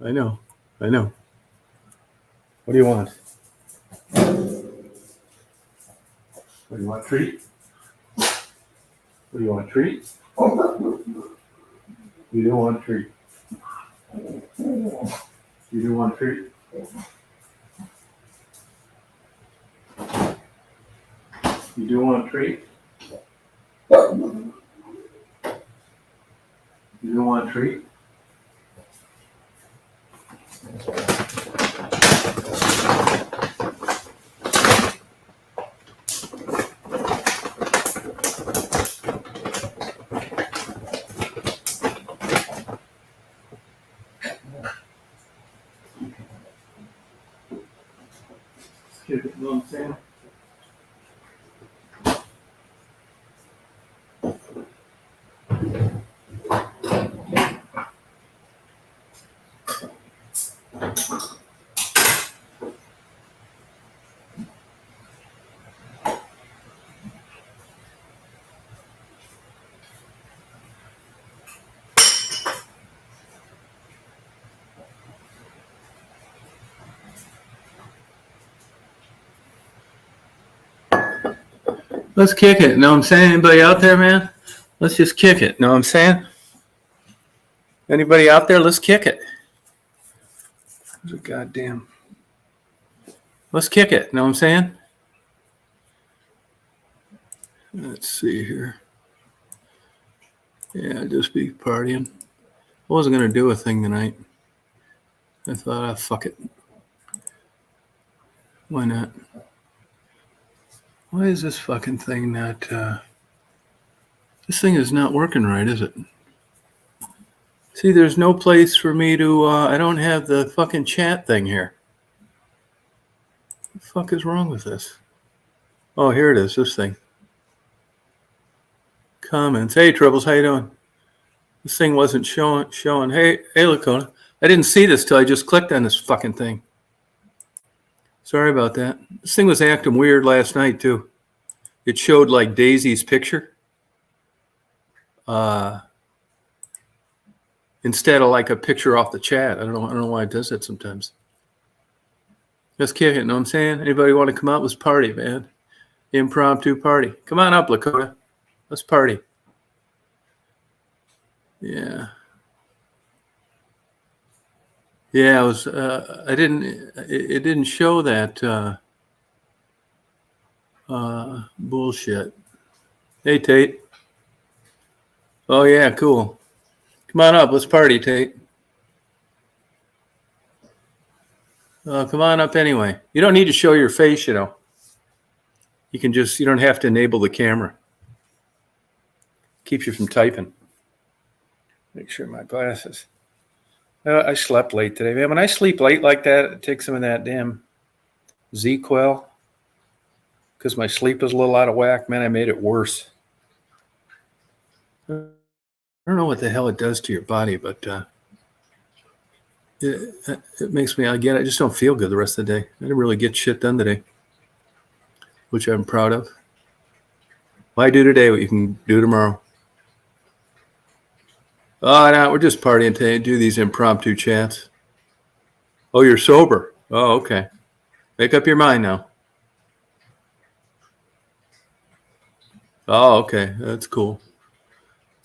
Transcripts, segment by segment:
I know. What do you want? What do you want, treat? What do you want, treat? You don't want treat. You do want treat? You do want treat? You do want treat? You know what I'm saying? Let's kick it. Know what I'm saying? Anybody out there, man? Let's just kick it. Know what I'm saying? Anybody out there? Let's kick it. Goddamn. Let's kick it. Know what I'm saying? Let's see here. Yeah, just be partying. I wasn't going to do a thing tonight. I thought, fuck it. Why not? Why is this fucking thing not... this thing is not working right, is it? See, there's no place for me to... I don't have the fucking chat thing here. What the fuck is wrong with this? Oh, here it is, this thing. Comments. Hey, Troubles, how you doing? This thing wasn't showing. Hey, Lakota. I didn't see this till I just clicked on this fucking thing. Sorry about that. This thing was acting weird last night, too. It showed, like, Daisy's picture. Instead of, like, a picture off the chat. I don't know why it does that sometimes. Let's kick it, know what I'm saying? Anybody want to come out? Let's party, man. Impromptu party. Come on up, Lakota. Let's party. Yeah. Yeah, it didn't show that bullshit. Hey, Tate. Oh, yeah, cool. Come on up. Let's party, Tate. Come on up anyway. You don't need to show your face, you know. You don't have to enable the camera. Keeps you from typing. Make sure my glasses. I slept late today, man. When I sleep late like that, it takes some of that damn Z-Quel. Because my sleep is a little out of whack, man. I made it worse. I don't know what the hell it does to your body, but it makes me, I just don't feel good the rest of the day. I didn't really get shit done today, which I'm proud of. Why do today what you can do tomorrow? Oh, no, we're just partying today. Do these impromptu chats. Oh, you're sober. Oh, okay. Make up your mind now. Oh, okay. That's cool.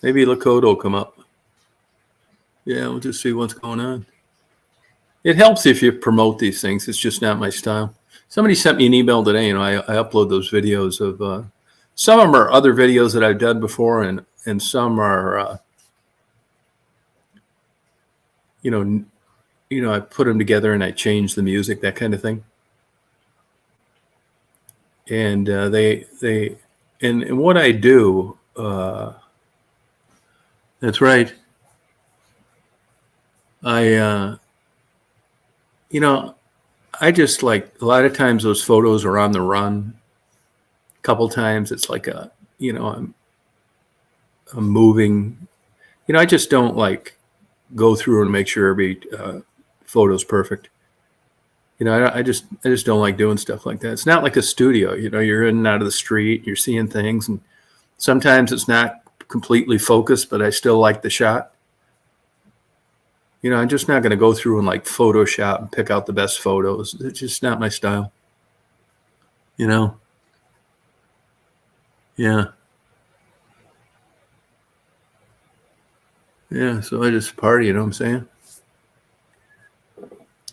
Maybe Lakota will come up. Yeah, we'll just see what's going on. It helps if you promote these things. It's just not my style. Somebody sent me an email today. You know, I upload those videos of some of them are other videos that I've done before, and some are you know, I put them together and I change the music, that kind of thing. And and what I do, that's right. I just like a lot of times those photos are on the run. A couple times it's like I'm moving. You know, I just don't like go through and make sure every photo's perfect. You know, I just don't like doing stuff like that. It's not like a studio. You know, you're in and out of the street, you're seeing things, and sometimes it's not completely focused, but I still like the shot. You know, I'm just not going to go through and like Photoshop and pick out the best photos. It's just not my style. You know? Yeah. Yeah. So I just party, you know what I'm saying?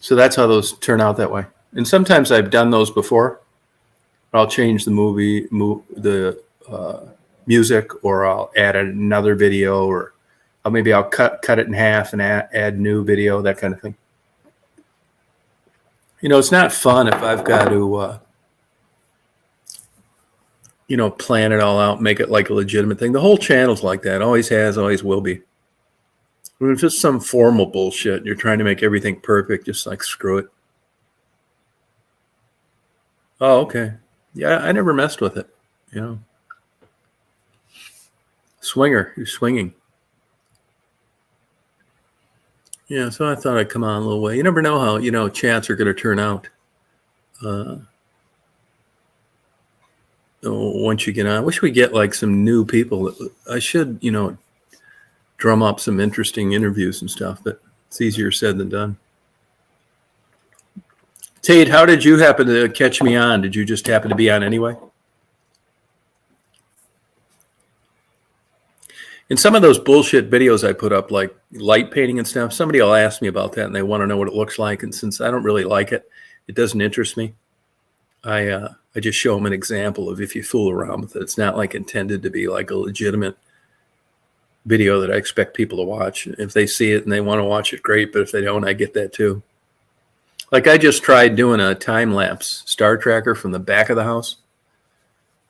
So that's how those turn out that way. And sometimes I've done those before. I'll change the music, or I'll add another video, or maybe I'll cut it in half and add new video, that kind of thing. You know, it's not fun if I've got to, you know, plan it all out, make it like a legitimate thing. The whole channel's like that. Always has, always will be. When it's just some formal bullshit, you're trying to make everything perfect, just like screw it. Oh, okay. Yeah, I never messed with it. You know. Swinger, you're swinging. Yeah, so I thought I'd come on a little way. You never know how, you know, chats are going to turn out. Once you get on, I wish we get like some new people. I should, you know, drum up some interesting interviews and stuff, but it's easier said than done. Tate, how did you happen to catch me on? Did you just happen to be on anyway? In some of those bullshit videos I put up, like light painting and stuff, somebody will ask me about that and they want to know what it looks like. And since I don't really like it, it doesn't interest me. I just show them an example of if you fool around with it. It's not like intended to be like a legitimate video that I expect people to watch. If they see it and they want to watch it, great. But if they don't, I get that too. Like I just tried doing a time-lapse star tracker from the back of the house.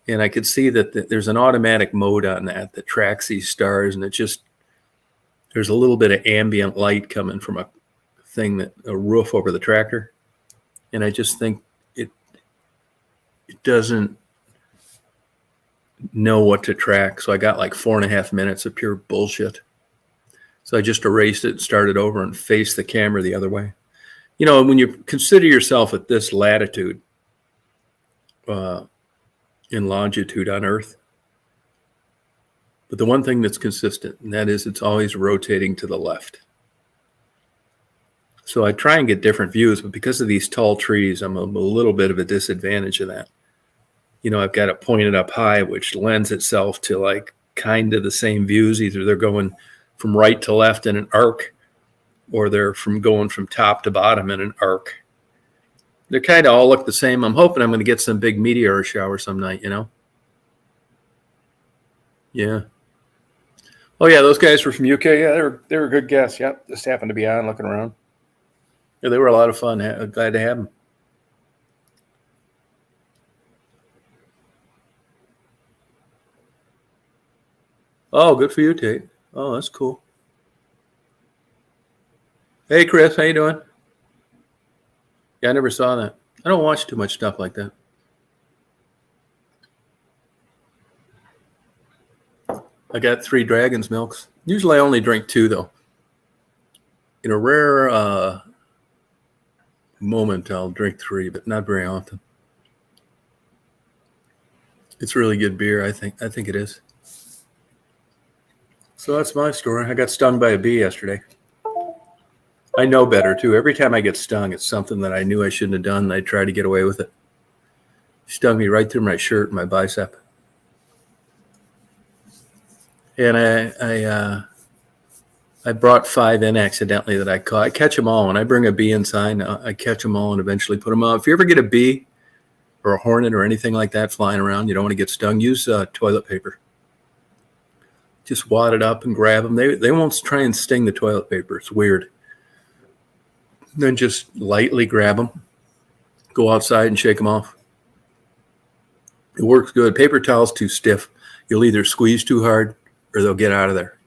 And I could see that there's an automatic mode on that tracks these stars. And there's a little bit of ambient light coming from a roof over the tractor. And I just think it doesn't know what to track. So I got like 4.5 minutes of pure bullshit. So I just erased it, started over, and faced the camera the other way. You know, when you consider yourself at this latitude, in longitude on Earth, but the one thing that's consistent, and that is it's always rotating to the left. So I try and get different views, but because of these tall trees, I'm a little bit of a disadvantage of that. You know, I've got it pointed up high, which lends itself to like kind of the same views. Either they're going from right to left in an arc, or they're going from top to bottom in an arc. They kind of all look the same. I'm hoping I'm going to get some big meteor shower some night, you know? Yeah. Oh, yeah, those guys were from UK. Yeah, they were a good guests. Yep, just happened to be on looking around. Yeah, they were a lot of fun. Glad to have them. Oh, good for you, Tate. Oh, that's cool. Hey, Chris, how you doing? Yeah, I never saw that. I don't watch too much stuff like that. I got 3 Dragon's Milks. Usually I only drink 2, though. In a rare moment, I'll drink 3, but not very often. It's really good beer, I think. I think it is. So that's my story. I got stung by a bee yesterday. I know better, too. Every time I get stung, it's something that I knew I shouldn't have done, and I try to get away with it. Stung me right through my shirt and my bicep. And I brought 5 in accidentally that I caught. I catch them all. When I bring a bee inside, I catch them all and eventually put them out. If you ever get a bee or a hornet or anything like that flying around, you don't want to get stung, use toilet paper. Just wad it up and grab them. They won't try and sting the toilet paper. It's weird. Then just lightly grab them, go outside and shake them off. It works good. Paper towel's too stiff. You'll either squeeze too hard or they'll get out of there.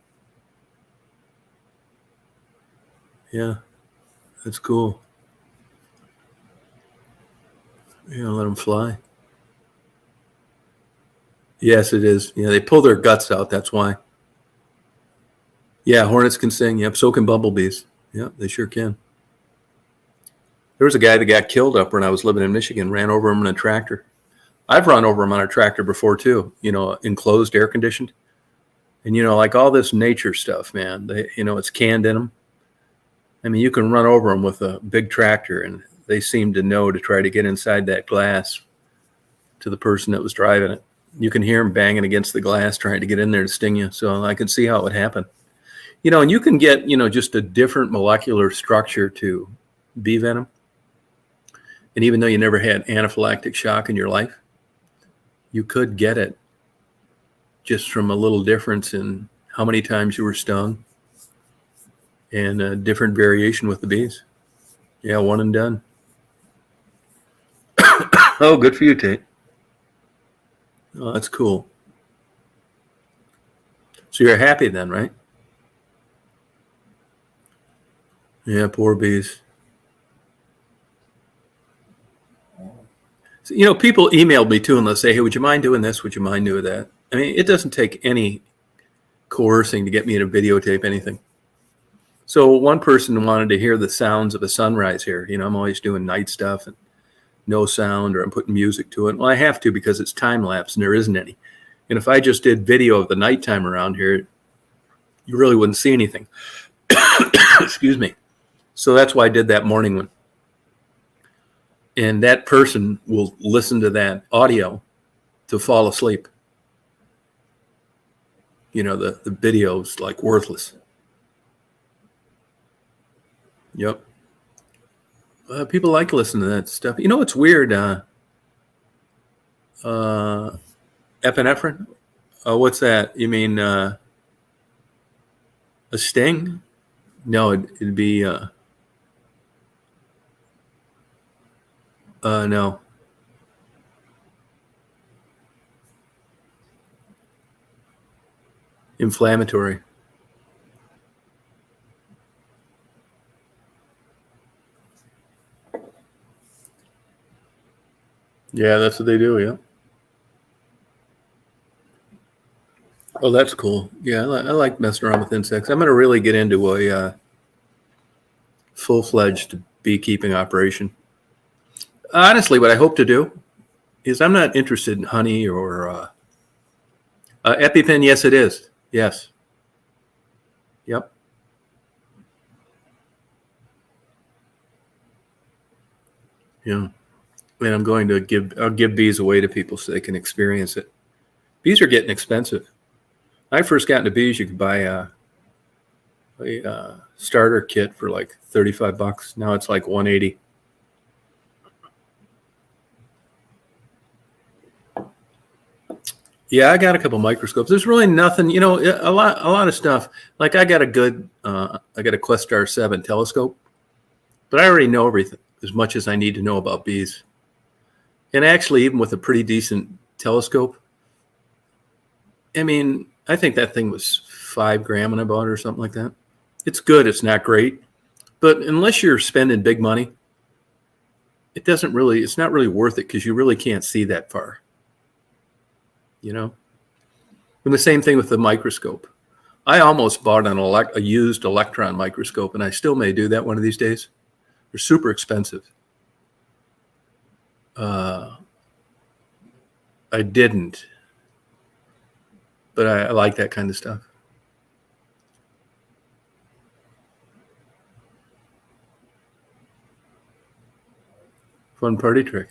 Yeah, that's cool. Yeah, let them fly. Yes, it is. Yeah, they pull their guts out. That's why. Yeah, hornets can sing. Yep, so can bumblebees. Yeah, they sure can. There was a guy that got killed up when I was living in Michigan, ran over him in a tractor. I've run over him on a tractor before too, you know, enclosed, air conditioned. And, you know, like all this nature stuff, man, it's canned in them. I mean, you can run over them with a big tractor, and they seem to know to try to get inside that glass to the person that was driving it. You can hear them banging against the glass trying to get in there to sting you. So I can see how it would happen. And you can get, just a different molecular structure to bee venom. And even though you never had anaphylactic shock in your life, you could get it just from a little difference in how many times you were stung and a different variation with the bees. Yeah, one and done. Oh, good for you, Tate. Oh, that's cool. So you're happy then, right? Yeah, poor bees. So, people emailed me too and they'll say, hey, would you mind doing this? Would you mind doing that? I mean, it doesn't take any coercing to get me to videotape anything. So one person wanted to hear the sounds of a sunrise here. I'm always doing night stuff and no sound, or I'm putting music to it. Well, I have to because it's time lapse and there isn't any. And if I just did video of the nighttime around here, you really wouldn't see anything. Excuse me. So that's why I did that morning one. And that person will listen to that audio to fall asleep. The video's like worthless. Yep. People like listening to that stuff. It's weird. Epinephrine? What's that? You mean a sting? No, it'd be no. Inflammatory. Yeah, that's what they do, yeah. Oh, that's cool. Yeah, I like messing around with insects. I'm going to really get into a full-fledged beekeeping operation. Honestly, what I hope to do is I'm not interested in honey or EpiPen. Yes, it is. Yes. Yep. Yeah. And I'm going to I'll give bees away to people so they can experience it. Bees are getting expensive. When I first got into bees, you could buy a starter kit for like $35. Now it's like $180. Yeah, I got a couple microscopes. There's really nothing, a lot of stuff. Like I got a Questar 7 telescope, but I already know everything as much as I need to know about bees. And actually, even with a pretty decent telescope, I mean, I think that thing was $5,000 when I bought it or something like that. It's good. It's not great. But unless you're spending big money, it's not really worth it because you really can't see that far. And the same thing with the microscope. I almost bought a used electron microscope, and I still may do that one of these days. They're super expensive. I didn't, but I like that kind of stuff. Fun party trick.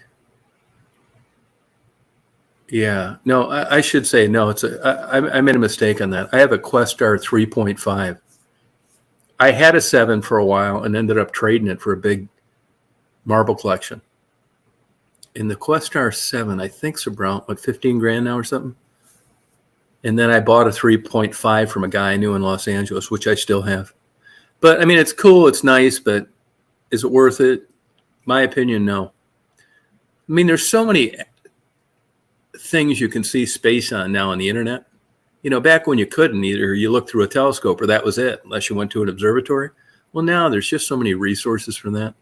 Yeah, no, I should say no. I made a mistake on that. I have a Questar 3.5. I had a 7 for a while and ended up trading it for a big marble collection. And the Questar 7, I think, is around $15,000 now or something. And then I bought a 3.5 from a guy I knew in Los Angeles, which I still have. But I mean, it's cool, it's nice, but is it worth it? My opinion, no. I mean, there's so many things you can see space on now on the internet. Back when you couldn't, either you looked through a telescope or that was it, unless you went to an observatory. Well, now there's just so many resources for that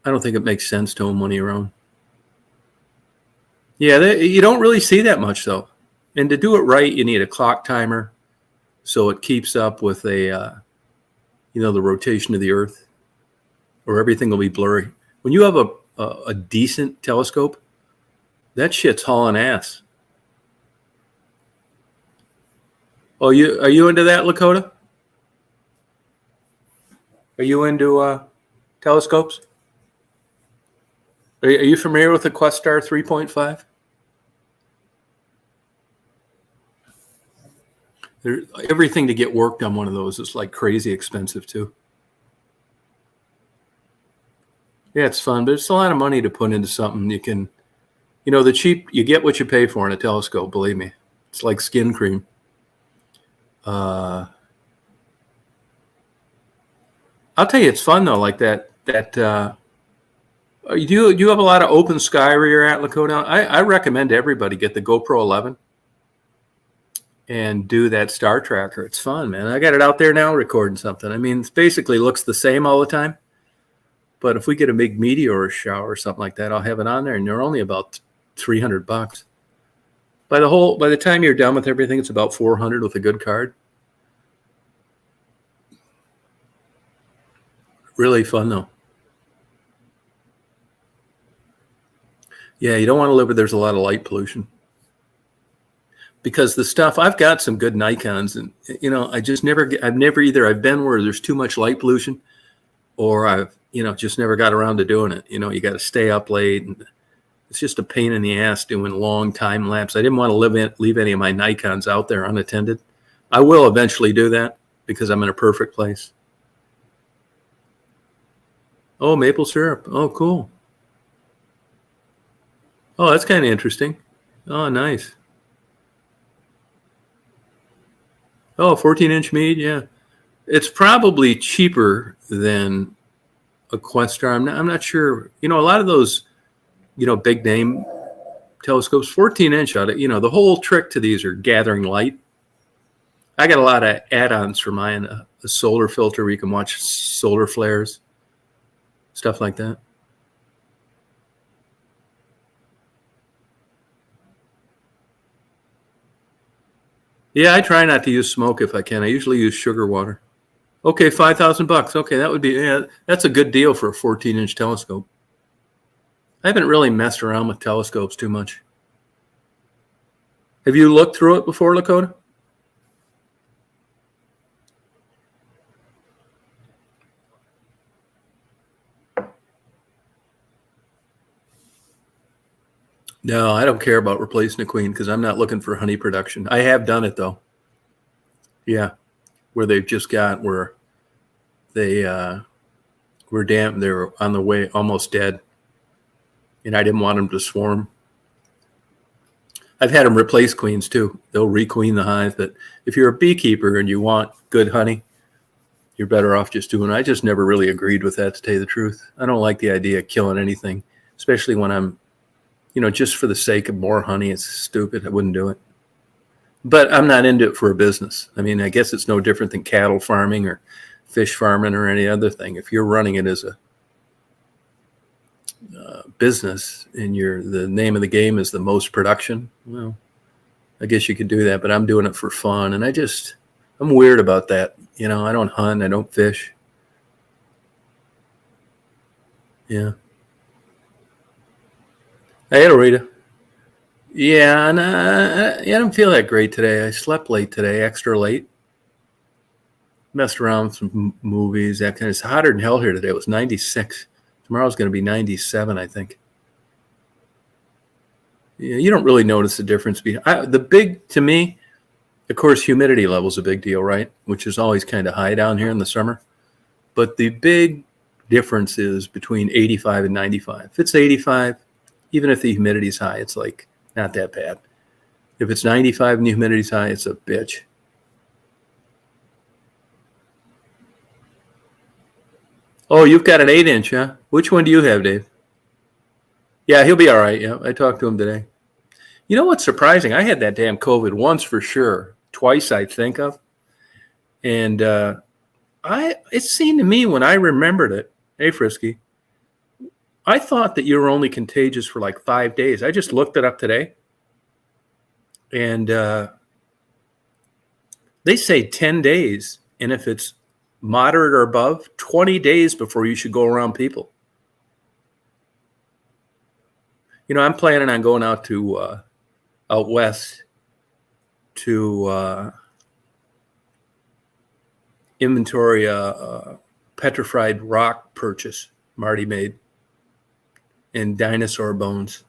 I don't think it makes sense to own one of your own. Yeah, you don't really see that much though. And to do it right, you need a clock timer so it keeps up with the rotation of the Earth, or everything will be blurry. When you have a decent telescope, that shit's hauling ass. Oh, are you into that, Lakota? Are you into telescopes? Are you familiar with the Questar 3.5? Everything to get worked on one of those is like crazy expensive too. Yeah, it's fun, but it's a lot of money to put into something. You can, the cheap, you get what you pay for in a telescope, believe me. It's like skin cream. I'll tell you, it's fun though, like that you have a lot of open sky where you're at, Lakota. I recommend everybody get the GoPro 11 and do that star tracker. It's fun, man. I got it out there now recording something. I mean, it basically looks the same all the time. But if we get a big meteor shower or something like that, I'll have it on there, and they're only about $300. By the time you're done with everything, it's about $400 with a good card. Really fun though. Yeah, you don't want to live where there's a lot of light pollution. Because the stuff, I've got some good Nikons, and I've been where there's too much light pollution, or I've just never got around to doing it. You got to stay up late, and it's just a pain in the ass doing long time lapse. I didn't want to leave any of my Nikons out there unattended. I will eventually do that because I'm in a perfect place. Oh, maple syrup. Oh, cool. Oh, that's kind of interesting. Oh, nice. Oh, 14-inch mead, yeah. It's probably cheaper than a Questar. I'm not sure. A lot of those, big name telescopes, 14-inch out of, the whole trick to these are gathering light. I got a lot of add-ons for mine, a solar filter where you can watch solar flares, stuff like that. Yeah, I try not to use smoke if I can. I usually use sugar water. Okay, $5,000. Okay, that's a good deal for a 14-inch telescope. I haven't really messed around with telescopes too much. Have you looked through it before, Lakota? No, I don't care about replacing a queen because I'm not looking for honey production. I have done it though. Yeah, where they've just got where they were damp. They were on the way, almost dead, and I didn't want them to swarm. I've had them replace queens too. They'll requeen the hive, but if you're a beekeeper and you want good honey, you're better off just doing it. I just never really agreed with that, to tell you the truth. I don't like the idea of killing anything, especially when I'm, just for the sake of more honey. It's stupid. I wouldn't do it. But I'm not into it for a business. I mean, I guess it's no different than cattle farming or fish farming or any other thing. If you're running it as a business and the name of the game is the most production, well, I guess you could do that. But I'm doing it for fun, and I'm weird about that. I don't hunt. I don't fish. Yeah. Hey, Rita. Yeah, and I don't feel that great today. I slept late today, extra late. Messed around with some movies, that kind of. It's hotter than hell here today. It was 96. Tomorrow's going to be 97, I think. Yeah, you don't really notice the difference. To me, of course, humidity level is a big deal, right? Which is always kind of high down here in the summer. But the big difference is between 85 and 95. If it's 85, even if the humidity is high, it's like not that bad. If it's 95 and the humidity is high, it's a bitch. Oh, you've got an 8-inch, huh? Which one do you have, Dave? Yeah, he'll be all right. Yeah, I talked to him today. You know what's surprising? I had that damn COVID once for sure. Twice, I think of. And it seemed to me when I remembered it, hey, Frisky, I thought that you were only contagious for like 5 days. I just looked it up today. And they say 10 days. And if it's moderate or above, 20 days before you should go around people. I'm planning on going out to out west to inventory petrified rock purchase Marty made and dinosaur bones.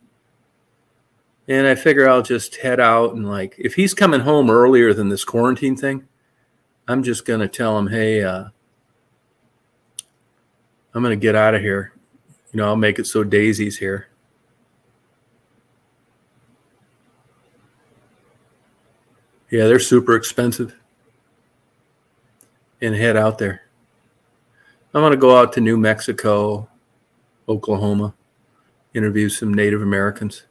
And I figure I'll just head out and, like, if he's coming home earlier than this quarantine thing, I'm just going to tell him, hey, I'm going to get out of here. You know, I'll make it so Daisy's here. Yeah, they're super expensive. And head out there. I'm going to go out to New Mexico, Oklahoma, interview some Native Americans,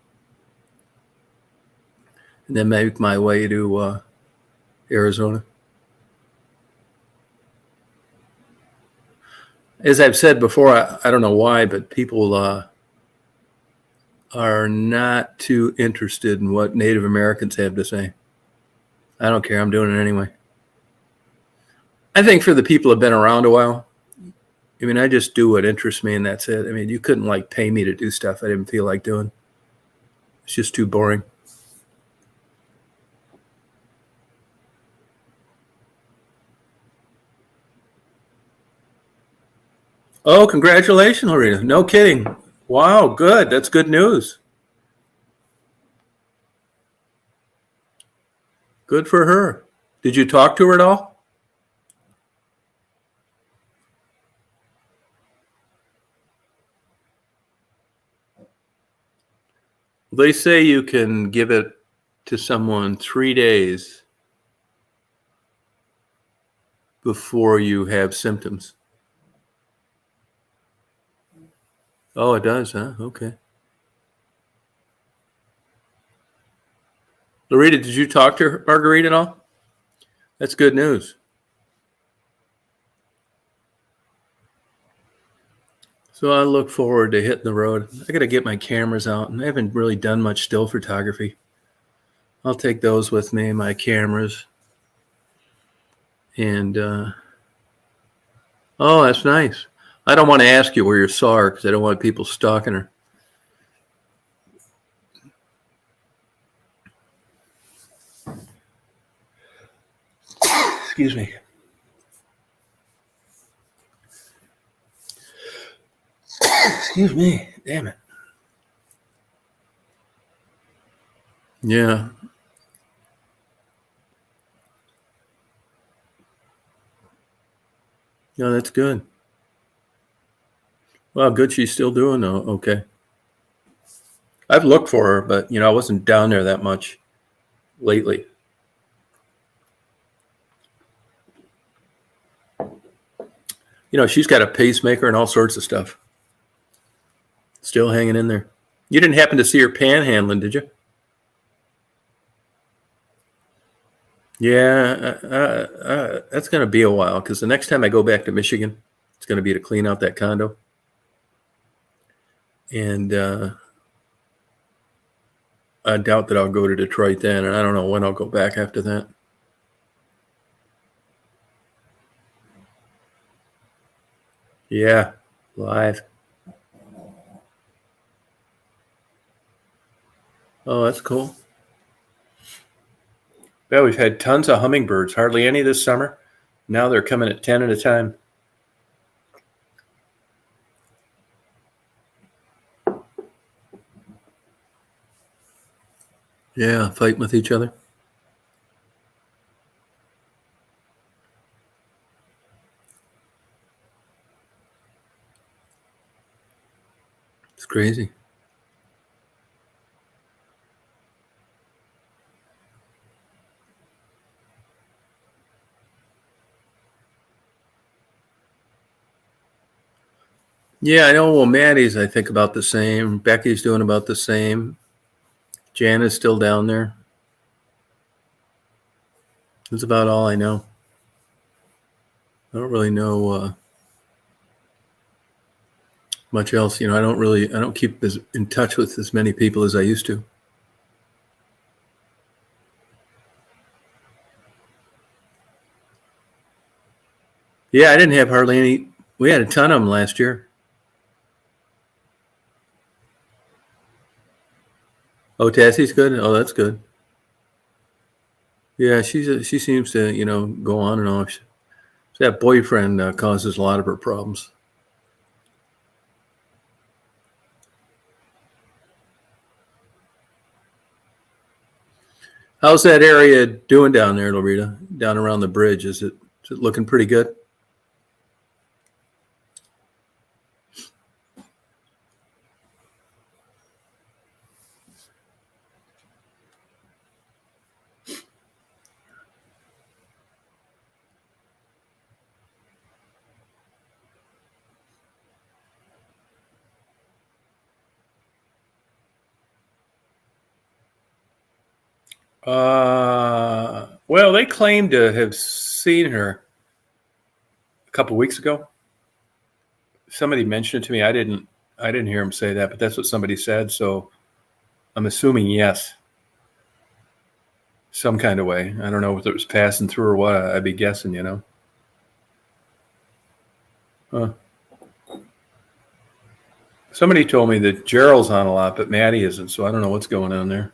and then make my way to Arizona. As I've said before, I don't know why, but people are not too interested in what Native Americans have to say. I don't care. I'm doing it anyway. I think for the people who have been around a while, I mean, I just do what interests me, and that's it. I mean, you couldn't, like, pay me to do stuff I didn't feel like doing. It's just too boring. Oh, congratulations, Lorena. No kidding. Wow, good. That's good news. Good for her. Did you talk to her at all? They say you can give it to someone 3 days before you have symptoms. Oh, it does, huh? Okay. Loretta, did you talk to Marguerite at all? That's good news. So I look forward to hitting the road. I got to get my cameras out, and I haven't really done much still photography. I'll take those with me, my cameras. And, oh, that's nice. I don't want to ask you where you saw her because I don't want people stalking her. Excuse me. Excuse me. Damn it. Yeah. No, that's good. Well, good she's still doing okay. I've looked for her, but, you know, I wasn't down there that much lately. You know, she's got a pacemaker and all sorts of stuff. Still hanging in there. You didn't happen to see her panhandling, did you? Yeah, that's going to be a while because the next time I go back to Michigan, it's going to be to clean out that condo. And I doubt that I'll go to Detroit then, and I don't know when I'll go back after that. Yeah, live. Oh, that's cool. Yeah, we've had tons of hummingbirds, hardly any this summer. Now they're coming at 10 at a time. Yeah, fighting with each other. It's crazy. Yeah, I know. Well, Maddie's, I think, about the same. Becky's doing about the same. Jan is still down there. That's about all I know. I don't really know much else. You know, I don't keep in touch with as many people as I used to. Yeah, I didn't have hardly any. We had a ton of them last year. Oh, Tassie's good. Oh, that's good. Yeah, she seems to, you know, go on and off. That boyfriend causes a lot of her problems. How's that area doing down there, Loretta? Down around the bridge, is it looking pretty good? Well, they claim to have seen her a couple of weeks ago. Somebody mentioned it to me. I didn't hear him say that, but that's what somebody said. So I'm assuming yes, some kind of way. I don't know if it was passing through or what. I'd be guessing, you know. Huh. Somebody told me that Gerald's on a lot, but Maddie isn't. So I don't know what's going on there.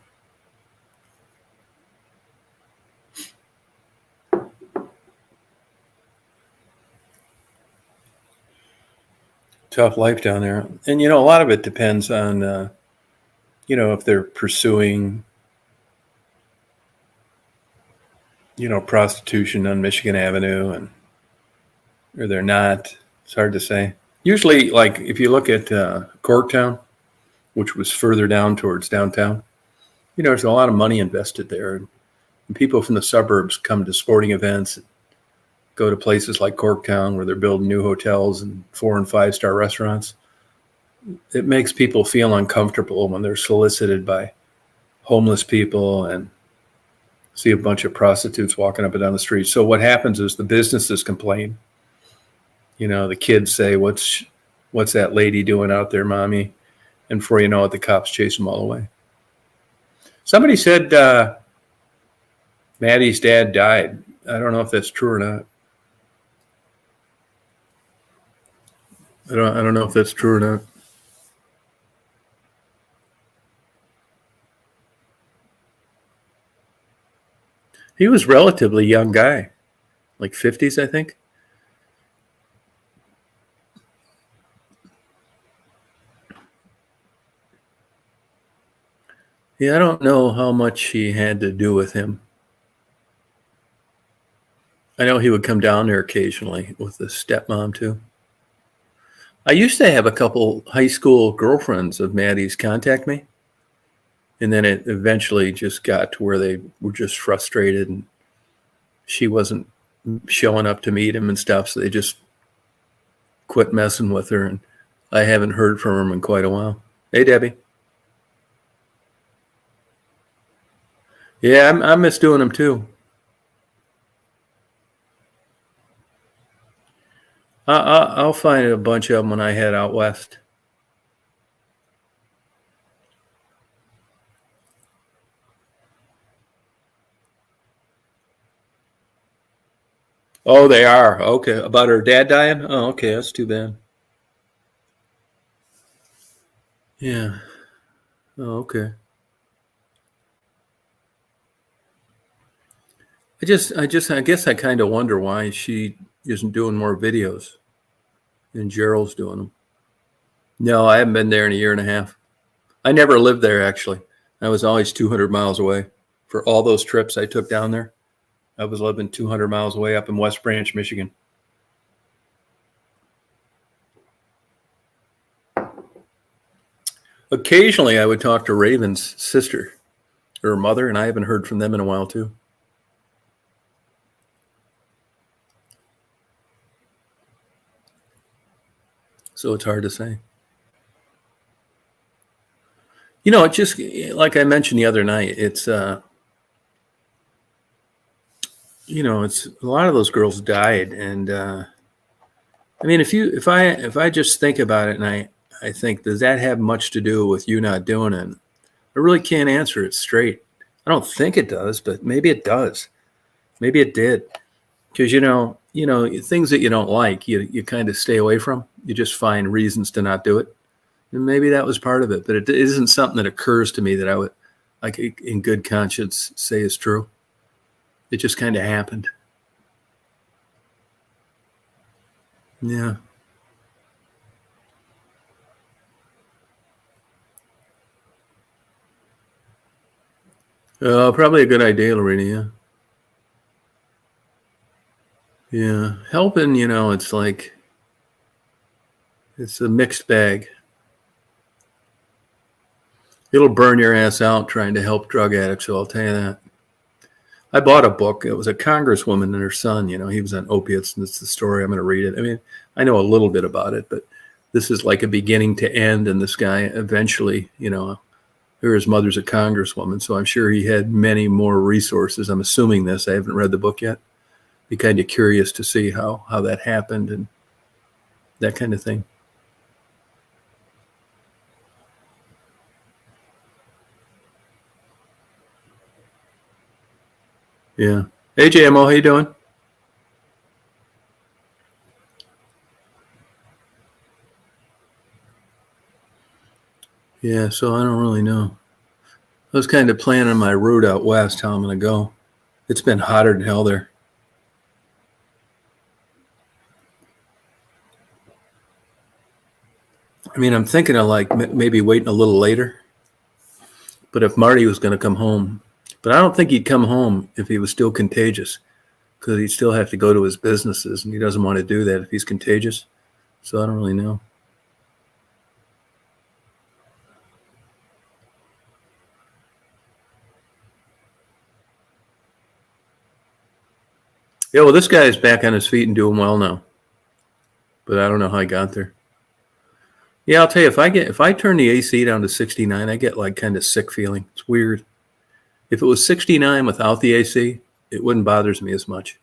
Tough life down there. And, you know, a lot of it depends on, you know, if they're pursuing, you know, prostitution on Michigan Avenue or they're not. It's hard to say. Usually, like, if you look at Corktown, which was further down towards downtown, you know, there's a lot of money invested there. And people from the suburbs come to sporting events, go to places like Corktown where they're building new hotels and 4- and 5-star restaurants. It makes people feel uncomfortable when they're solicited by homeless people and see a bunch of prostitutes walking up and down the street. So what happens is the businesses complain. You know, the kids say, what's that lady doing out there, mommy? And before you know it, the cops chase them all away. Somebody said Maddie's dad died. I don't know if that's true or not. I don't know if that's true or not. He was a relatively young guy, like 50s, I think. Yeah, I don't know how much she had to do with him. I know he would come down there occasionally with his stepmom too. I used to have a couple high school girlfriends of Maddie's contact me. And then it eventually just got to where they were just frustrated and she wasn't showing up to meet him and stuff. So they just quit messing with her. And I haven't heard from him in quite a while. Hey, Debbie. Yeah, I miss doing them too. I'll find a bunch of them when I head out west. Oh, they are. Okay. About her dad dying? Oh, okay. That's too bad. Yeah. Oh, okay. I guess I kind of wonder why she isn't doing more videos and Gerald's doing them. No, I haven't been there in a year and a half. I never lived there, actually. I was always 200 miles away. For all those trips I took down there, I was living 200 miles away up in West Branch, Michigan. Occasionally, I would talk to Raven's sister or her mother, and I haven't heard from them in a while, too. So it's hard to say. You know, it just, like I mentioned the other night, it's, you know, it's a lot of those girls died. And, I mean, if I just think about it and I think, does that have much to do with you not doing it? I really can't answer it straight. I don't think it does, but maybe it does. Maybe it did. Because, you know, things that you don't like, you kind of stay away from. You just find reasons to not do it. And maybe that was part of it, but it isn't something that occurs to me that I would, like, in good conscience, say is true. It just kind of happened. Yeah. Probably a good idea, Lorena. Yeah. Yeah. Helping, it's like, it's a mixed bag. It'll burn your ass out trying to help drug addicts, so I'll tell you that. I bought a book. It was a congresswoman and her son. He was on opiates, and it's the story. I'm going to read it. I mean, I know a little bit about it, but this is like a beginning to end. And this guy eventually, his mother's a congresswoman, so I'm sure he had many more resources. I'm assuming this. I haven't read the book yet. Be kind of curious to see how that happened and that kind of thing. Yeah. Hey, JMO, how you doing? Yeah, so I don't really know. I was kind of planning my route out west, how I'm going to go. It's been hotter than hell there. I mean, I'm thinking of like maybe waiting a little later. But if Marty was going to come home, but I don't think he'd come home if he was still contagious, because he'd still have to go to his businesses, and he doesn't want to do that if he's contagious. So I don't really know. Yeah, well, this guy is back on his feet and doing well now, but I don't know how he got there. Yeah, I'll tell you, if I turn the AC down to 69, I get like kind of sick feeling. It's weird. If it was 69 without the AC, it wouldn't bother me as much.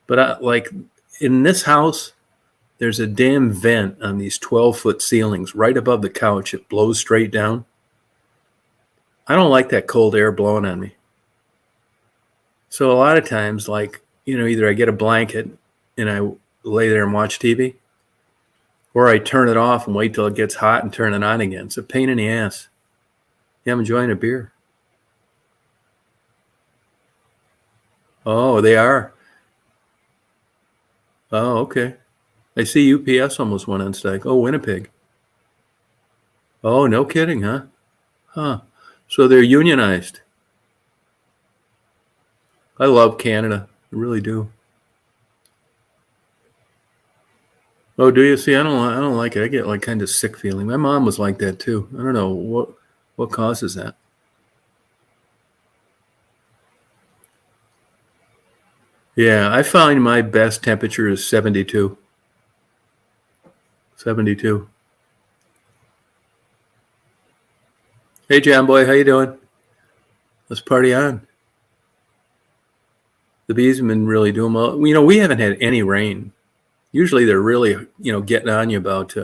But like in this house, there's a damn vent on these 12-foot ceilings right above the couch. It blows straight down. I don't like that cold air blowing on me. So a lot of times, like, either I get a blanket and I lay there and watch TV, or I turn it off and wait till it gets hot and turn it on again. It's a pain in the ass. Yeah, I'm enjoying a beer. Oh, they are. Oh, okay. I see UPS almost went on strike. Oh, Winnipeg. Oh, no kidding, huh? Huh. So they're unionized. I love Canada. I really do. Oh, do you? See, I don't like it. I get like kind of sick feeling. My mom was like that too. I don't know what causes that. Yeah, I find my best temperature is 72. 72. Hey, John boy, how you doing? Let's party on. The bees have been really doing well. We haven't had any rain. Usually they're really, getting on you about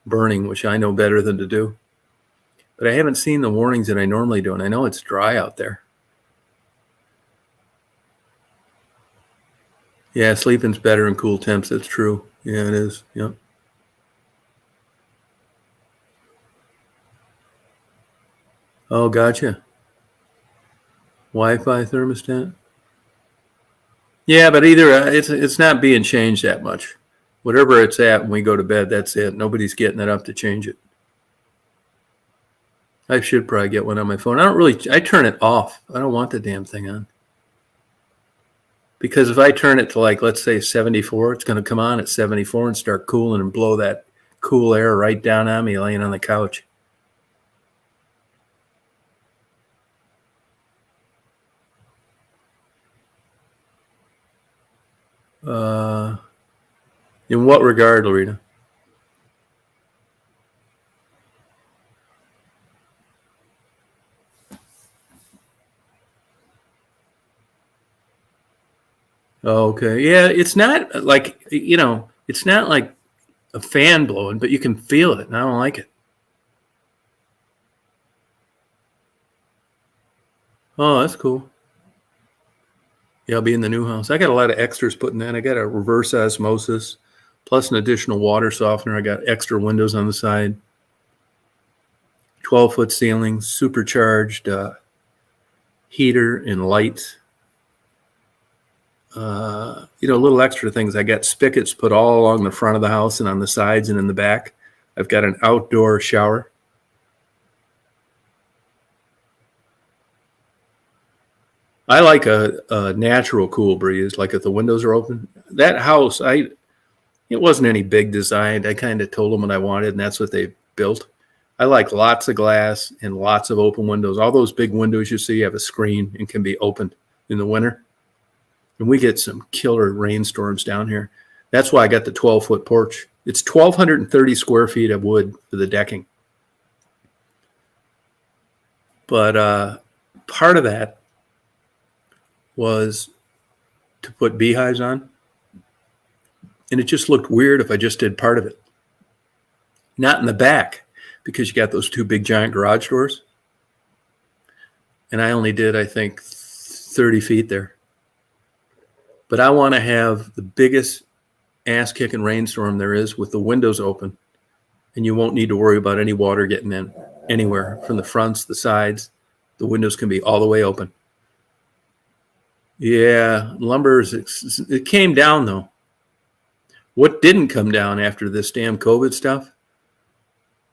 burning, which I know better than to do. But I haven't seen the warnings that I normally do, and I know it's dry out there. Yeah, sleeping's better in cool temps. That's true. Yeah, it is. Yep. Oh, gotcha. Wi-Fi thermostat. Yeah, but either it's not being changed that much. Whatever it's at when we go to bed, that's it. Nobody's getting it up to change it. I should probably get one on my phone. I turn it off. I don't want the damn thing on. Because if I turn it to like, let's say 74, it's going to come on at 74 and start cooling and blow that cool air right down on me laying on the couch. In what regard, Lorena? Oh, okay. Yeah, it's not like, it's not like a fan blowing, but you can feel it, and I don't like it. Oh, that's cool. Yeah, I'll be in the new house. I got a lot of extras putting in. I got a reverse osmosis, plus an additional water softener. I got extra windows on the side, 12-foot ceilings, supercharged heater and lights. little extra things. I got spigots put all along the front of the house and on the sides and in the back. I've got an outdoor shower. I like a natural cool breeze, like if the windows are open. That house, it wasn't any big design. I kind of told them what I wanted, and that's what they built. I like lots of glass and lots of open windows. All those big windows you see have a screen and can be opened in the winter. And we get some killer rainstorms down here. That's why I got the 12-foot porch. It's 1,230 square feet of wood for the decking. But part of that was to put beehives on. And it just looked weird if I just did part of it. Not in the back, because you got those two big giant garage doors. And I only did, I think, 30 feet there. But I want to have the biggest ass-kicking rainstorm there is with the windows open. And you won't need to worry about any water getting in anywhere from the fronts, the sides. The windows can be all the way open. Yeah, it came down, though. What didn't come down after this damn COVID stuff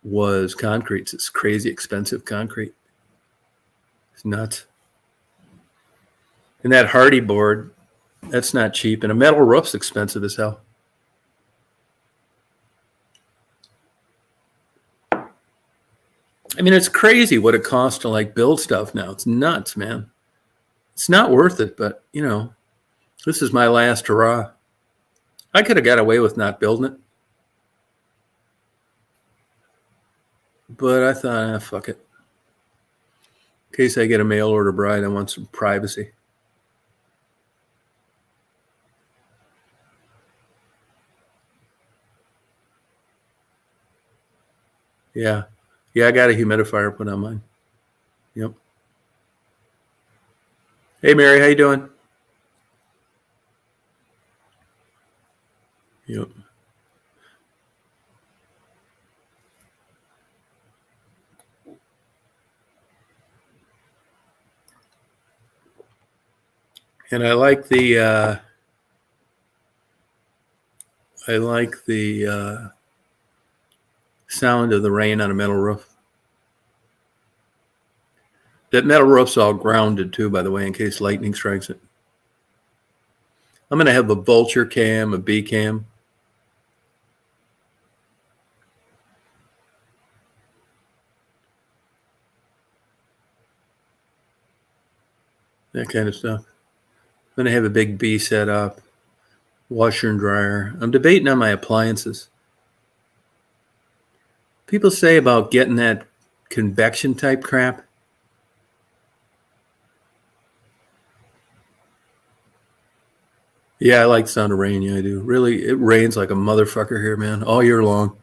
was concrete. It's crazy expensive concrete. It's nuts. And that Hardy board, that's not cheap. And a metal roof's expensive as hell. I mean, it's crazy what it costs to like build stuff now. It's nuts, man. It's not worth it, but this is my last hurrah. I could have got away with not building it. But I thought, fuck it. In case I get a mail order bride, I want some privacy. Yeah. Yeah, I got a humidifier put on mine. Yep. Hey, Mary, how you doing? Yep. And I like the sound of the rain on a metal roof. That metal roof's all grounded too, by the way, in case lightning strikes it. I'm going to have a vulture cam, a bee cam. That kind of stuff. I'm going to have a big bee set up, washer and dryer. I'm debating on my appliances. People say about getting that convection type crap. Yeah, I like the sound of rain. Yeah, I do. Really, it rains like a motherfucker here, man, all year long.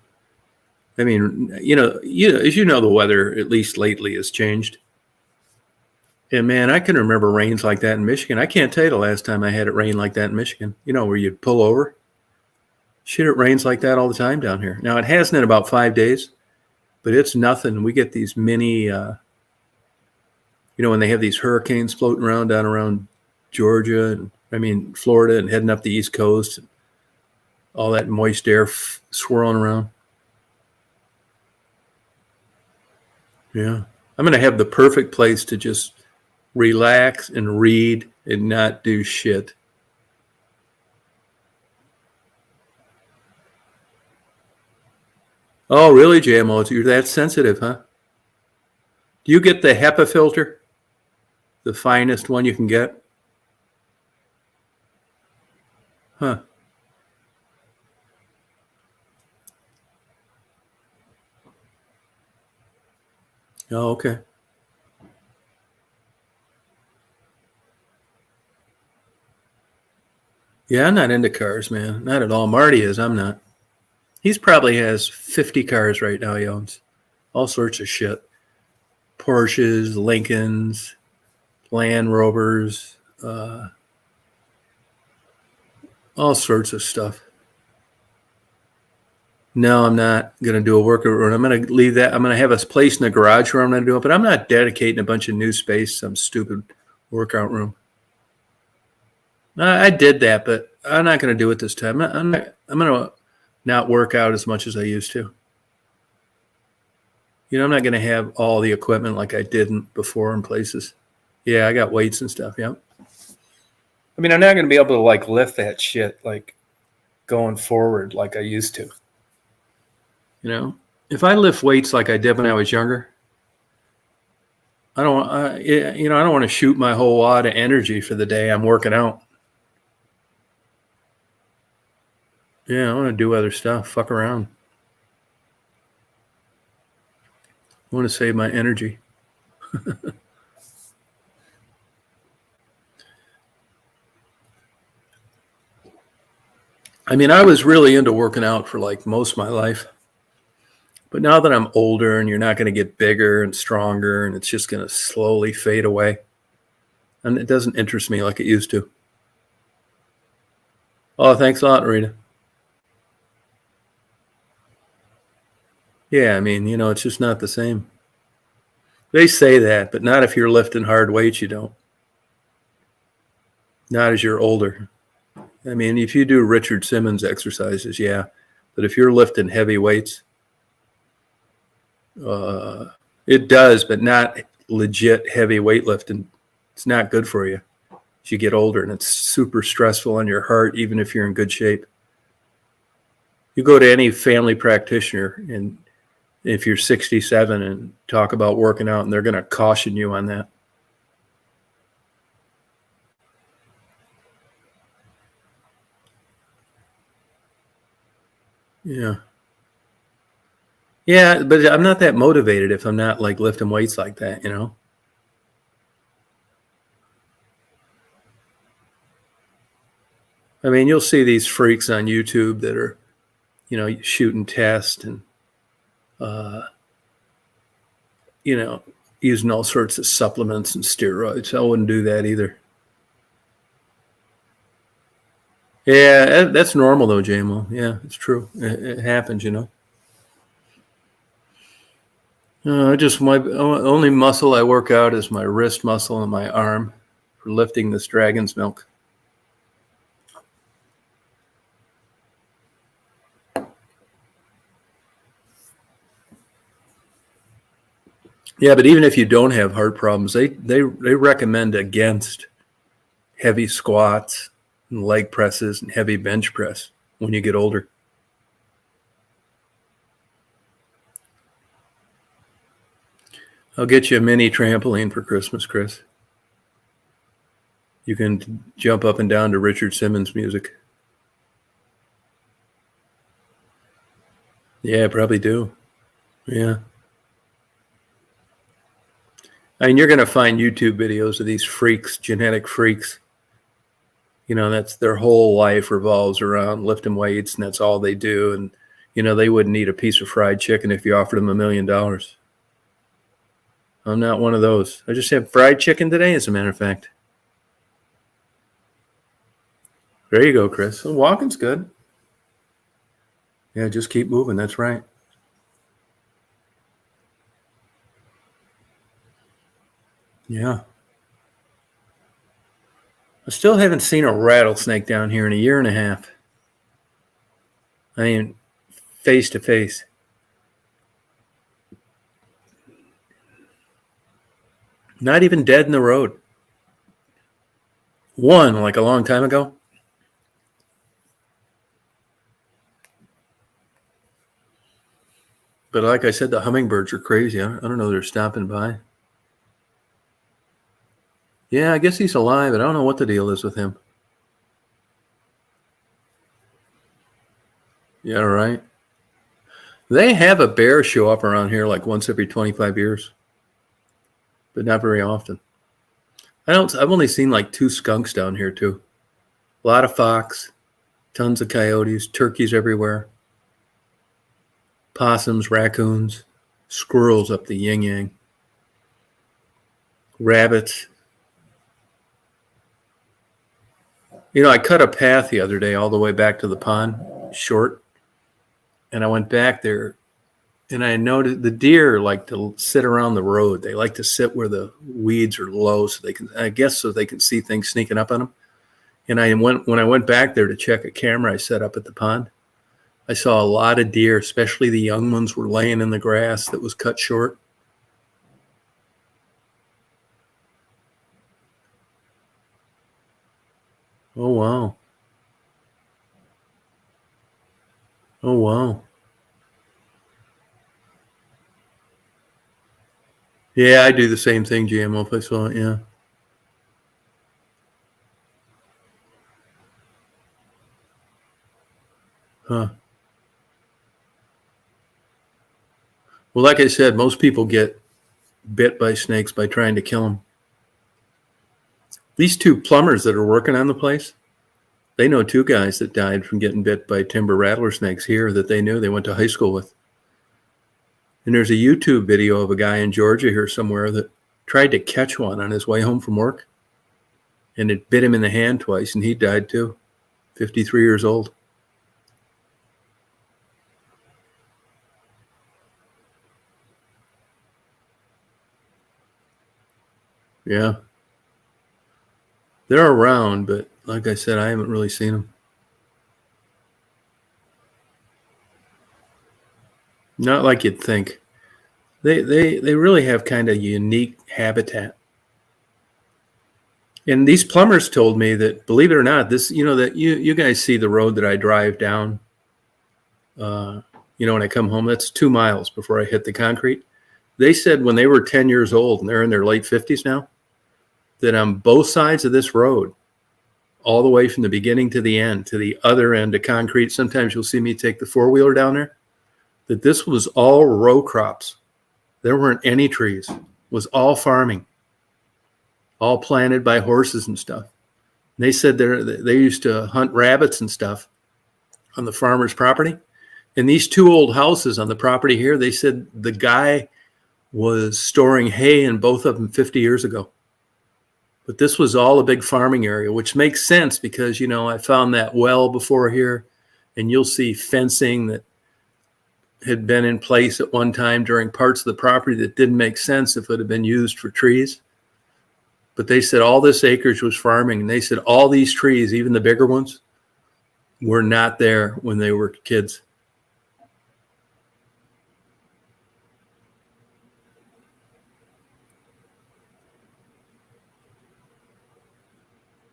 I mean, as you know, the weather, at least lately, has changed. And man, I can remember rains like that in Michigan. I can't tell you the last time I had it rain like that in Michigan. Where you'd pull over. Shit, it rains like that all the time down here. Now, it hasn't in about 5 days, but it's nothing. We get these mini, when they have these hurricanes floating around down around Georgia, Florida, and heading up the East Coast, all that moist air swirling around. Yeah. I'm going to have the perfect place to just relax and read and not do shit. Oh, really, JMO? You're that sensitive, huh? Do you get the HEPA filter? The finest one you can get? Huh. Oh, okay. Yeah, I'm not into cars, man. Not at all. Marty is. I'm not. He's probably has 50 cars right now he owns. All sorts of shit. Porsches, Lincolns, Land Rovers, all sorts of stuff. No, I'm not going to do a workout. I'm going to leave that. I'm going to have a place in the garage where I'm going to do it, but I'm not dedicating a bunch of new space, some stupid workout room. I did that, but I'm not going to do it this time. I'm going to not work out as much as I used to. You know, I'm not going to have all the equipment like I did before in places. Yeah, I got weights and stuff. Yeah. I mean, I'm not going to be able to like lift that shit like going forward like I used to. You know, if I lift weights like I did when I was younger, I don't want to shoot my whole wad of energy for the day I'm working out. Yeah, I want to do other stuff. Fuck around. I want to save my energy. I mean, I was really into working out for like most of my life. But now that I'm older and you're not going to get bigger and stronger and it's just going to slowly fade away, and it doesn't interest me like it used to. Oh, thanks a lot, Rita. Yeah, I mean, you know, it's just not the same. They say that, but not if you're lifting hard weights, you don't. Not as you're older. I mean, if you do Richard Simmons exercises, yeah. But if you're lifting heavy weights, it does, but not legit heavy weightlifting. It's not good for you as you get older, and it's super stressful on your heart, even if you're in good shape. You go to any family practitioner, and if you're 67 and talk about working out, and they're going to caution you on that. Yeah. Yeah, but I'm not that motivated if I'm not like lifting weights like that, you know? I mean, you'll see these freaks on YouTube that are, you know, shooting tests and, you know, using all sorts of supplements and steroids. I wouldn't do that either. Yeah, that's normal though, JMO. Yeah, it's true. It happens, you know. My only muscle I work out is my wrist muscle and my arm for lifting this dragon's milk. Yeah, but even if you don't have heart problems, they recommend against heavy squats and leg presses and heavy bench press when you get older. I'll get you a mini trampoline for Christmas, Chris. You can jump up and down to Richard Simmons music. Yeah, I probably do. Yeah. I mean, you're going to find YouTube videos of these freaks, genetic freaks. You know, that's their whole life revolves around lifting weights, and that's all they do. And, you know, they wouldn't eat a piece of fried chicken if you offered them $1 million. I'm not one of those. I just had fried chicken today, as a matter of fact. There you go, Chris. Well, walking's good. Yeah, just keep moving. That's right. Yeah. I still haven't seen a rattlesnake down here in a year and a half. I mean, face to face. Not even dead in the road. One, like a long time ago. But like I said, the hummingbirds are crazy. I don't know. They're stopping by. Yeah, I guess he's alive, but I don't know what the deal is with him. Yeah, right. They have a bear show up around here like once every 25 years, but not very often. I've only seen like 2 skunks down here too. A lot of fox, tons of coyotes, turkeys everywhere, possums, raccoons, squirrels up the yin yang, rabbits. You know, I cut a path the other day all the way back to the pond, short, and I went back there, and I noticed the deer like to sit around the road. They like to sit where the weeds are low, so they can, I guess, so they can see things sneaking up on them. And when I went back there to check a camera I set up at the pond, I saw a lot of deer, especially the young ones, were laying in the grass that was cut short. Oh, wow. Oh, wow. Yeah, I do the same thing, GMO, if I saw it, yeah. Huh. Well, like I said, most people get bit by snakes by trying to kill them. These two plumbers that are working on the place, they know two guys that died from getting bit by timber rattler snakes here that they knew, they went to high school with. And there's a YouTube video of a guy in Georgia here somewhere that tried to catch one on his way home from work, and it bit him in the hand twice, and he died too, 53 years old. Yeah. They're around, but like I said, I haven't really seen them. Not like you'd think. They really have kind of unique habitat. And these plumbers told me that, believe it or not, this, that you guys see the road that I drive down, when I come home, that's 2 miles before I hit the concrete. They said when they were 10 years old, and they're in their late 50s now, that on both sides of this road, all the way from the beginning to the end, to the other end of concrete, sometimes you'll see me take the four-wheeler down there, that this was all row crops. There weren't any trees. It was all farming, all planted by horses and stuff. And they said they used to hunt rabbits and stuff on the farmer's property. And these two old houses on the property here, they said the guy was storing hay in both of them 50 years ago. But this was all a big farming area, which makes sense because, I found that well before here, and you'll see fencing that had been in place at one time during parts of the property that didn't make sense if it had been used for trees. But they said all this acreage was farming, and they said all these trees, even the bigger ones, were not there when they were kids.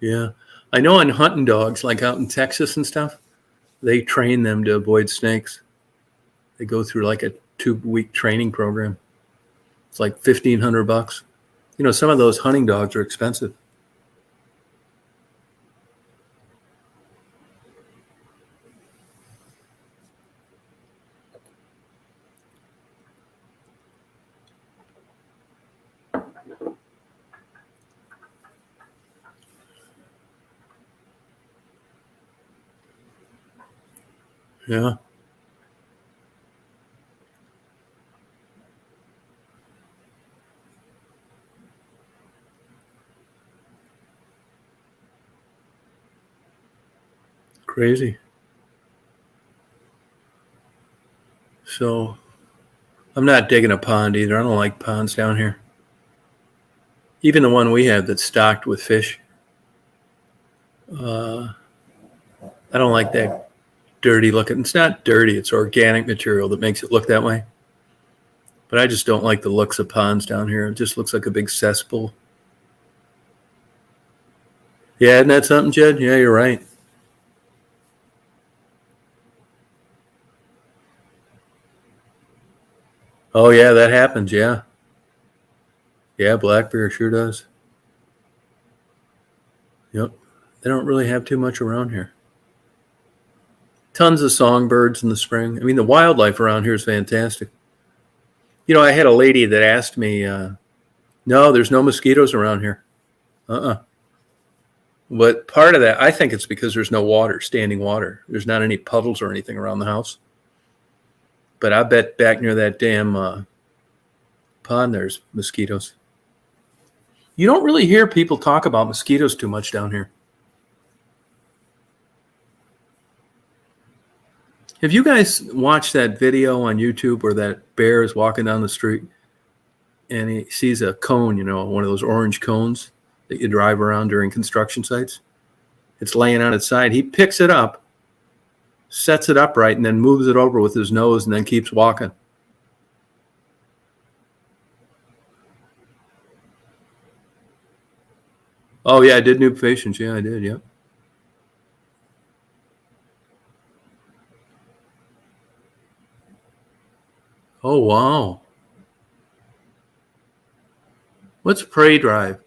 Yeah. I know on hunting dogs, like out in Texas and stuff, they train them to avoid snakes. They go through like a 2-week training program. It's like $1,500. Some of those hunting dogs are expensive. Yeah. Crazy. So I'm not digging a pond either. I don't like ponds down here. Even the one we have that's stocked with fish. I don't like that dirty looking. It's not dirty. It's organic material that makes it look that way. But I just don't like the looks of ponds down here. It just looks like a big cesspool. Yeah, isn't that something, Jed? Yeah, you're right. Oh, yeah, that happens. Yeah. Yeah, black bear sure does. Yep. They don't really have too much around here. Tons of songbirds in the spring. I mean, the wildlife around here is fantastic. I had a lady that asked me, no, there's no mosquitoes around here. But part of that, I think it's because there's no water, standing water. There's not any puddles or anything around the house. But I bet back near that damn pond, there's mosquitoes. You don't really hear people talk about mosquitoes too much down here. Have you guys watched that video on YouTube where that bear is walking down the street and he sees a cone, one of those orange cones that you drive around during construction sites? It's laying on its side. He picks it up, sets it upright, and then moves it over with his nose and then keeps walking. Oh, yeah, I did new patients. Yeah, I did, yeah. Oh, wow. What's prey drive?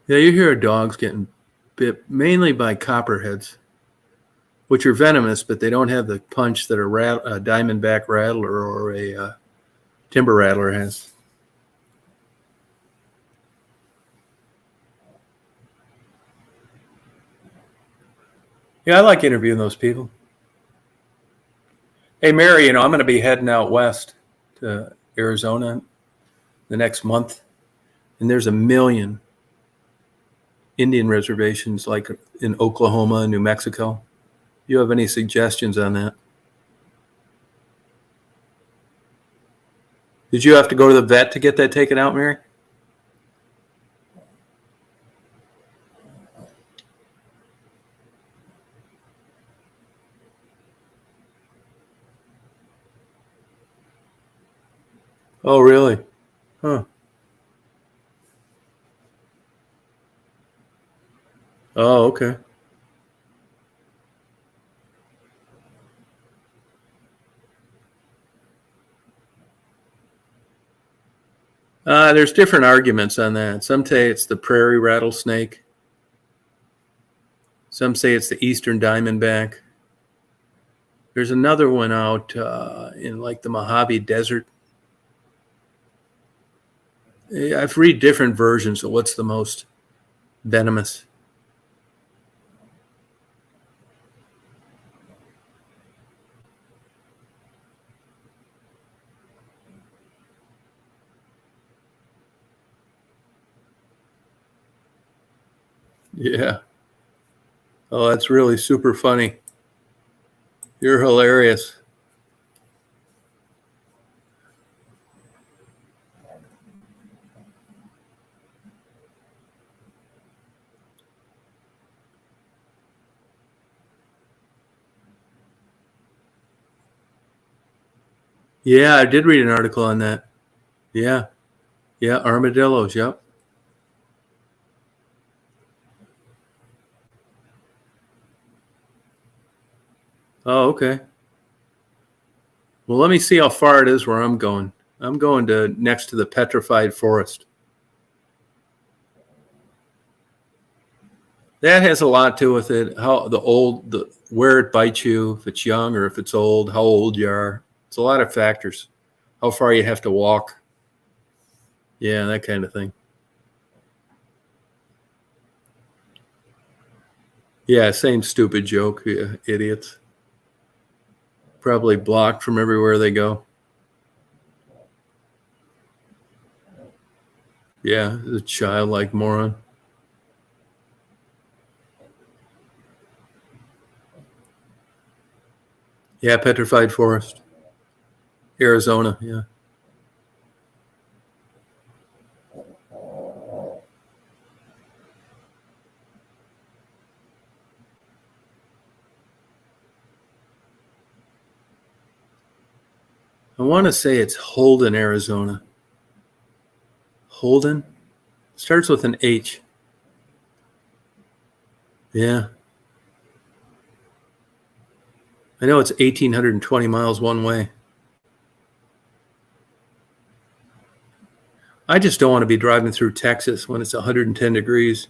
Yeah, you hear dogs getting bit mainly by copperheads, which are venomous, but they don't have the punch that a diamondback rattler or a timber rattler has. Yeah, I like interviewing those people. Hey, Mary, I'm going to be heading out west to Arizona the next month, and there's a million Indian reservations like in Oklahoma and New Mexico. You have any suggestions on that? Did you have to go to the vet to get that taken out, Mary? Oh, really? Huh. Oh, okay. There's different arguments on that. Some say it's the prairie rattlesnake. Some say it's the eastern diamondback. There's another one out in like the Mojave Desert. I've read different versions of what's the most venomous. Yeah. Oh, that's really super funny. You're hilarious. Yeah, I did read an article on that. Yeah. Yeah, armadillos. Yep. Oh, okay. Well, let me see how far it is where I'm going. I'm going to next to the petrified forest. That has a lot to with it. How where it bites you, if it's young or if it's old, how old you are. It's a lot of factors. How far you have to walk. Yeah, that kind of thing. Yeah, same stupid joke, yeah, idiots. Probably blocked from everywhere they go. Yeah, the childlike moron. Yeah, petrified forest. Arizona, yeah. I want to say it's Holden, Arizona. Holden? Starts with an H. Yeah. I know it's 1,820 miles one way. I just don't want to be driving through Texas when it's 110 degrees.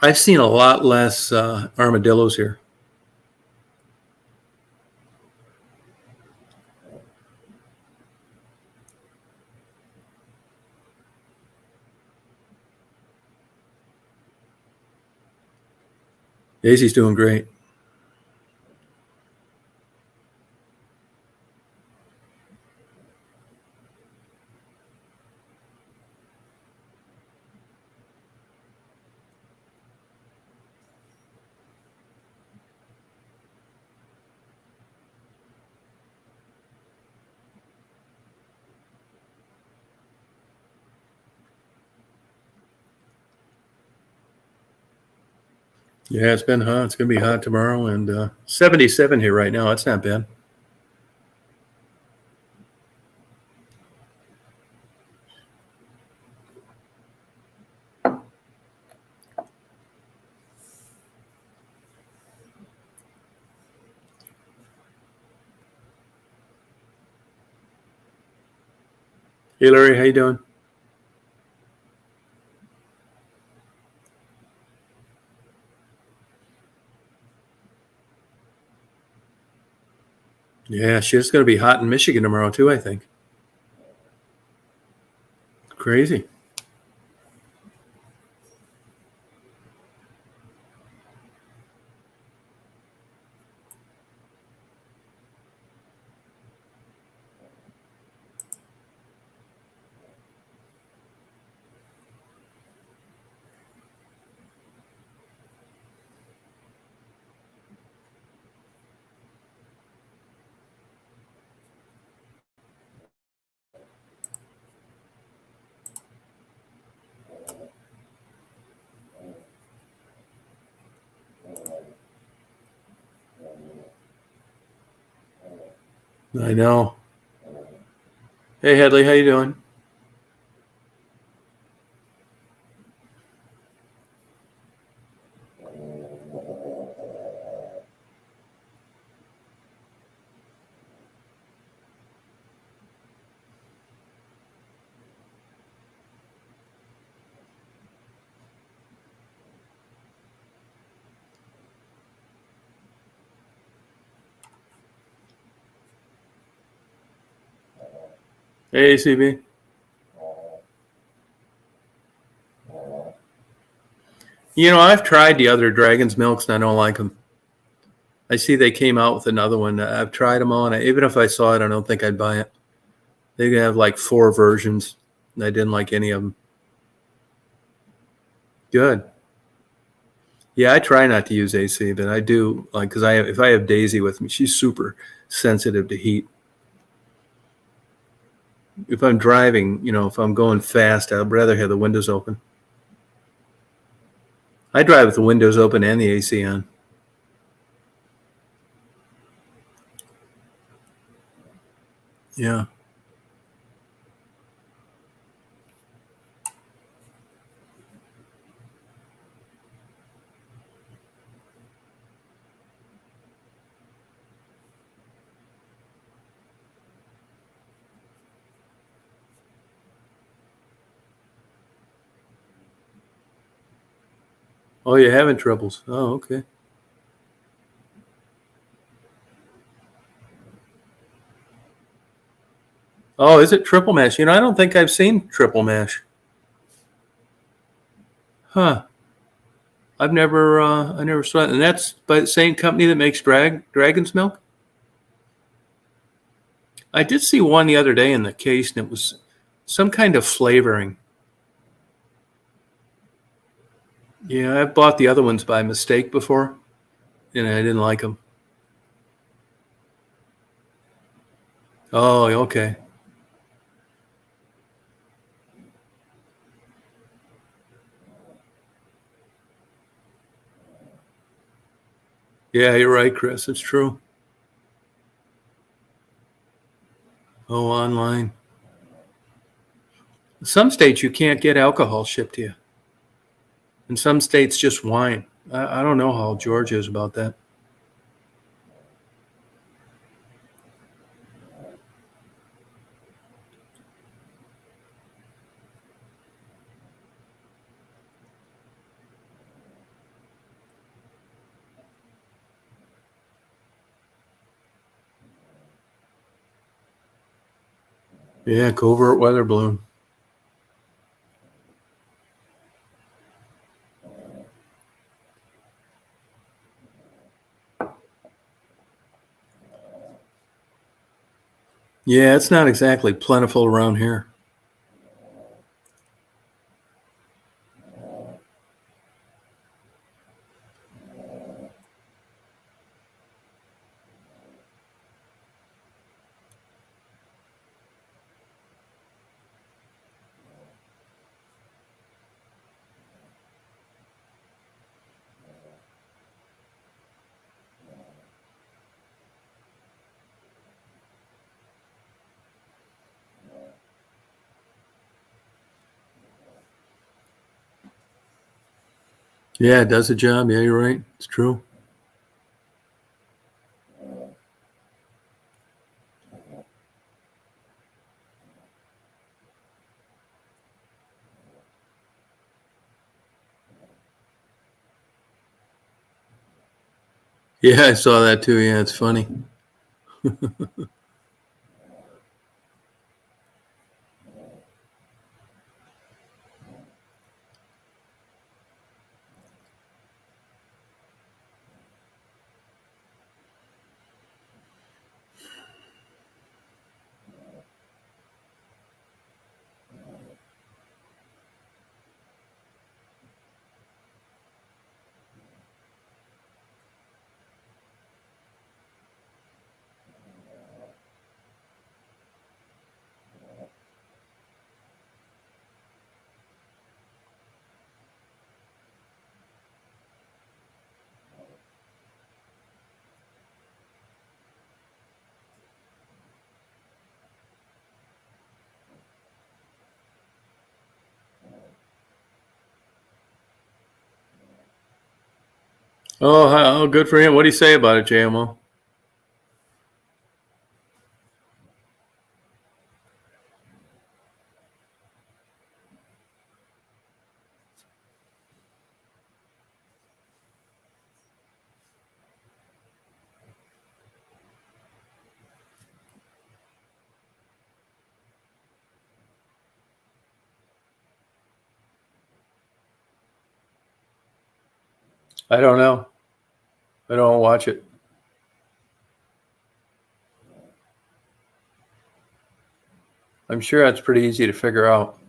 I've seen a lot less armadillos here. Daisy's doing great. Yeah, it's been hot. It's going to be hot tomorrow, and 77 here right now. That's not bad. Hey, Larry, how you doing? Yeah, shit, it's going to be hot in Michigan tomorrow too, I think. Crazy. I know. Hey, Headley, how you doing? Hey, CB. You know, I've tried the other Dragon's Milks, and I don't like them. I see they came out with another one. I've tried them all, and even if I saw it, I don't think I'd buy it. They have like 4 versions, and I didn't like any of them. Good. Yeah, I try not to use AC, but I do like because if I have Daisy with me, she's super sensitive to heat. If I'm driving, if I'm going fast, I'd rather have the windows open. I drive with the windows open and the AC on. Yeah. Oh, you're having troubles. Oh, okay. Oh, is it triple mash? I don't think I've seen triple mash. Huh. I never saw it. And that's by the same company that makes Dragon's Milk? I did see one the other day in the case, and it was some kind of flavoring. Yeah, I've bought the other ones by mistake before, and I didn't like them. Oh, okay. Yeah, you're right, Chris. It's true. Oh, online. In some states, you can't get alcohol shipped to you. In some states, just wine. I don't know how Georgia is about that. Yeah, covert weather balloon. Yeah, it's not exactly plentiful around here. Yeah, it does a job. Yeah, you're right. It's true. Yeah, I saw that too. Yeah, it's funny. Oh, good for him. What do you say about it, JMO? I don't know. I don't watch it. I'm sure that's pretty easy to figure out.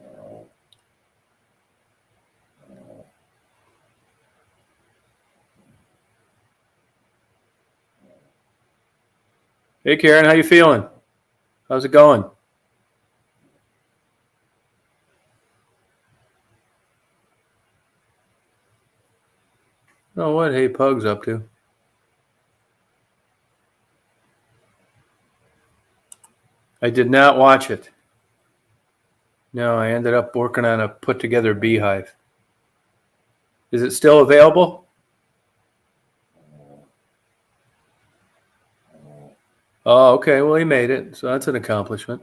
Hey, Karen, how you feeling? How's it going? Oh, what Hey Pug's up to? I did not watch it. No, I ended up working on a put together beehive. Is it still available? Oh, okay. Well, he made it, so that's an accomplishment.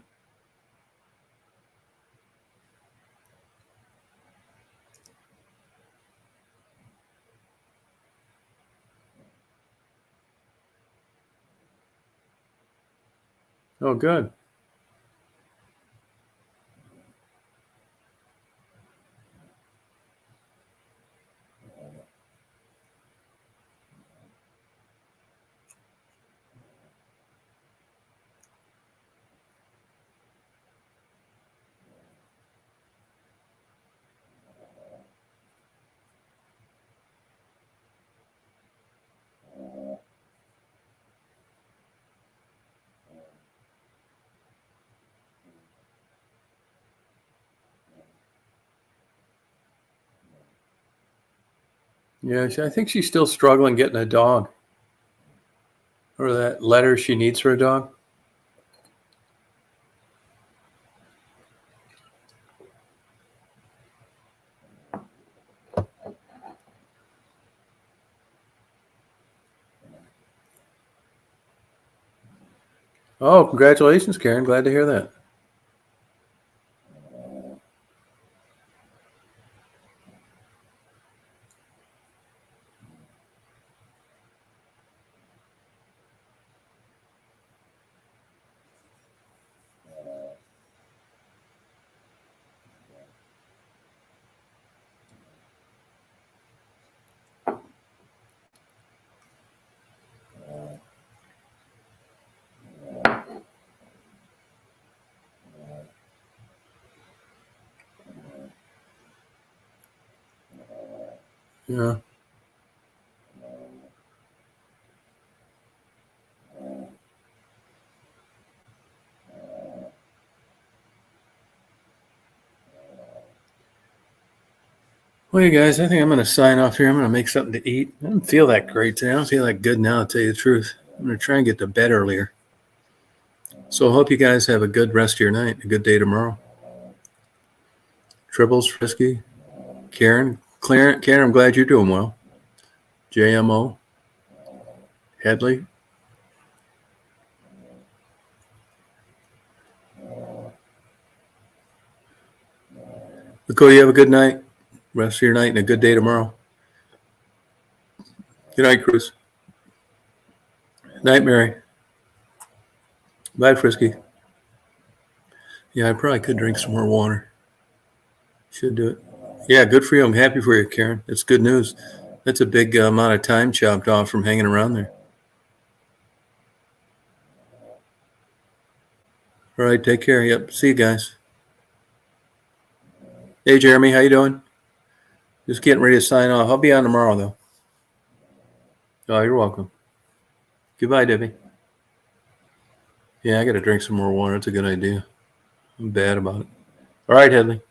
Oh, good. Yeah, I think she's still struggling getting a dog, or that letter she needs for a dog. Oh, congratulations, Karen. Glad to hear that. Yeah. Well, you guys, I think I'm going to sign off here. I'm going to make something to eat. I don't feel that great today. I don't feel that good now, to tell you the truth. I'm going to try and get to bed earlier. So I hope you guys have a good rest of your night, a good day tomorrow. Tribbles, Frisky, Karen, Clint. Karen, I'm glad you're doing well. JMO. Headley. Lakota, you have a good night. Rest of your night and a good day tomorrow. Good night, Cruz. Night, Mary. Bye, Frisky. Yeah, I probably could drink some more water. Should do it. Yeah, good for you. I'm happy for you, Karen. It's good news. That's a big amount of time chopped off from hanging around there. All right, take care. Yep, see you guys. Hey, Jeremy, how you doing? Just getting ready to sign off. I'll be on tomorrow, though. Oh, you're welcome. Goodbye, Debbie. Yeah, I got to drink some more water. That's a good idea. I'm bad about it. All right, Headley.